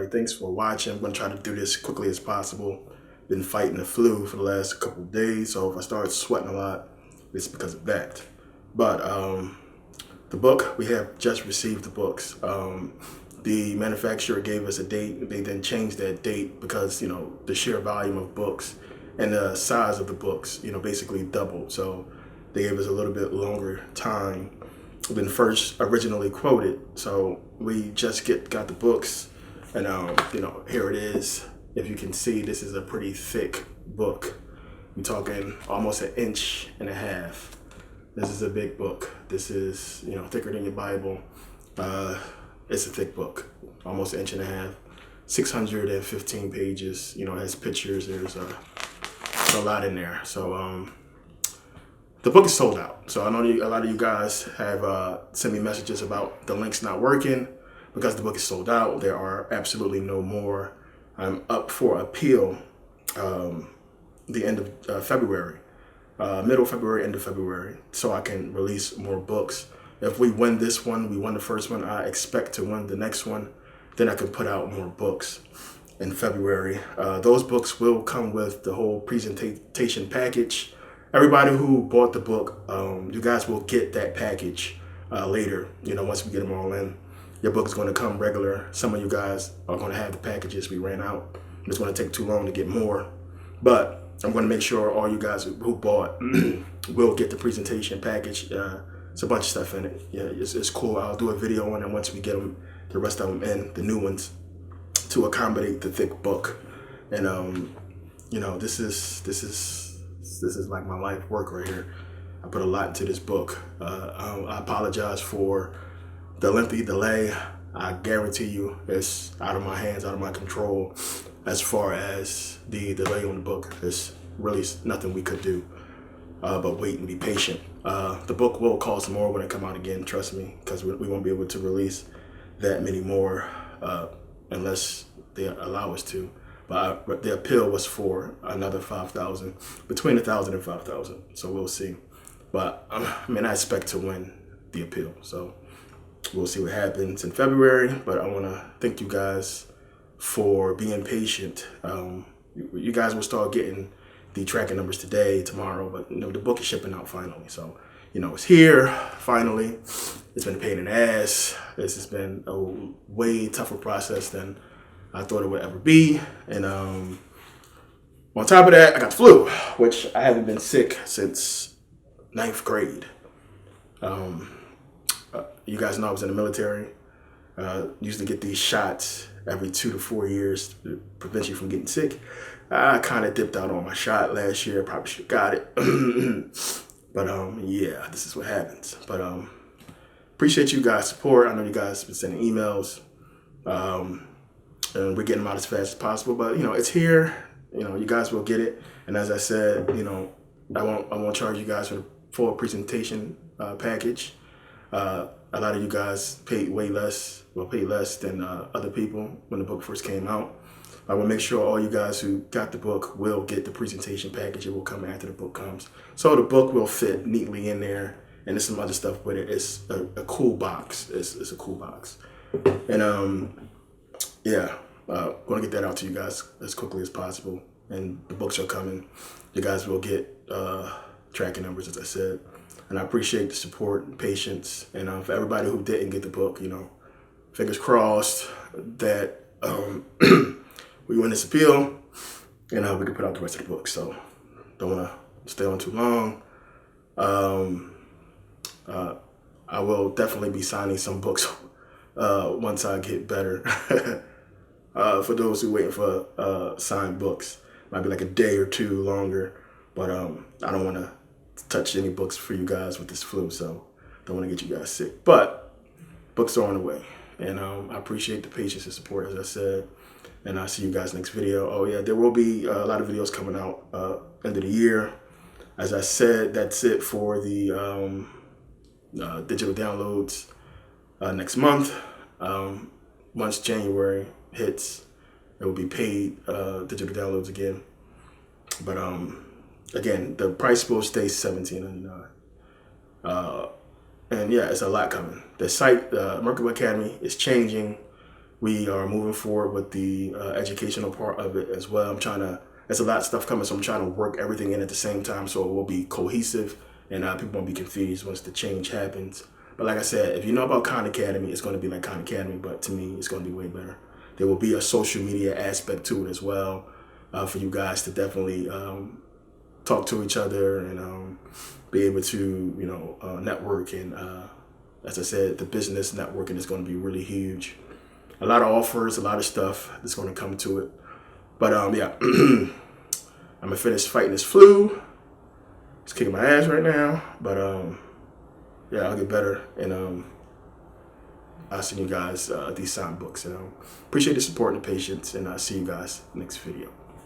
everybody. Thanks for watching. I'm going to try to do this quickly as possible. Been fighting the flu for the last couple of days, so if I start sweating a lot, it's because of that. But the book, we have just received the books. The manufacturer gave us a date. They then changed that date because, the sheer volume of books and the size of the books, basically doubled. So they gave us a little bit longer time than first originally quoted. So we just got the books, and here it is. If you can see, this is a pretty thick book. We're talking almost 1.5 inches. This is a big book. This is, thicker than your Bible. It's a thick book, almost 1.5 inches, 615 pages. It has pictures. There's a lot in there. So the book is sold out. So I know a lot of you guys have sent me messages about the links not working because the book is sold out. There are absolutely no more. I'm up for appeal the end of February, middle February, end of February, so I can release more books. If we win this one, we won the first one, I expect to win the next one, then I can put out more books in February. Those books will come with the whole presentation package. Everybody who bought the book, you guys will get that package later, once we get them all in. Your book is going to come regular. Some of you guys are going to have the packages. We ran out. It's going to take too long to get more. But I'm going to make sure all you guys who bought will get the presentation package. It's a bunch of stuff in it. Yeah, it's cool. I'll do a video on it once we get them, the rest of them in, the new ones, to accommodate the thick book. And this is like my life work right here. I put a lot into this book. I apologize for the lengthy delay. I guarantee you it's out of my hands, out of my control. As far as the delay on the book, there's really nothing we could do but wait and be patient. The book will cost more when it come out again, trust me, because we won't be able to release that many more unless they allow us to. But the appeal was for another 5,000, between 1,000 and 5,000. So we'll see. But I expect to win the appeal. So we'll see what happens in February. But I want to thank you guys for being patient. You guys will start getting the tracking numbers today, tomorrow. But the book is shipping out finally. So it's here finally. It's been a pain in the ass. This has been a way tougher process than I thought it would ever be. And on top of that, I got the flu, which I haven't been sick since 9th grade. You guys know I was in the military. Used to get these shots every 2 to 4 years to prevent you from getting sick. I kind of dipped out on my shot last year. Probably should have got it. But yeah, this is what happens. But appreciate you guys' support. I know you guys have been sending emails. And we're getting them out as fast as possible. But it's here. You guys will get it. And as I said, I won't charge you guys for the full presentation package. A lot of you guys paid less than other people when the book first came out. I will make sure all you guys who got the book will get the presentation package. It will come after the book comes. So the book will fit neatly in there, and there's some other stuff with it. It's a cool box. It's a cool box. And yeah, going to get that out to you guys as quickly as possible. And the books are coming. You guys will get tracking numbers, as I said. And I appreciate the support and patience. And for everybody who didn't get the book, fingers crossed that we win this appeal and we can put out the rest of the book. So don't want to stay on too long. I will definitely be signing some books once I get better. For those who are waiting for signed books, might be like a day or two longer. But I don't want to touch any books for you guys with this flu, so don't want to get you guys sick. But books are on the way, and I appreciate the patience and support, as I said. And I'll see you guys next video. Oh yeah, there will be a lot of videos coming out end of the year. As I said, that's it for the digital downloads next month. Once January hits, it will be paid digital downloads again. But again, the price will stay $17.99. And yeah, it's a lot coming. The site, Merkabah Academy, is changing. we are moving forward with the educational part of it as well. There's a lot of stuff coming, so I'm trying to work everything in at the same time so it will be cohesive and people won't be confused once the change happens. But like I said, if you know about Khan Academy, it's going to be like Khan Academy, but to me, it's going to be way better. There will be a social media aspect to it as well for you guys to definitely talk to each other and be able to, network. And as I said, the business networking is going to be really huge. A lot of offers, a lot of stuff that's going to come to it. But yeah, I'm going to finish fighting this flu. It's kicking my ass right now, but yeah, I'll get better, and I'll send you guys these sound books. And appreciate the support and the patience, and I'll see you guys next video.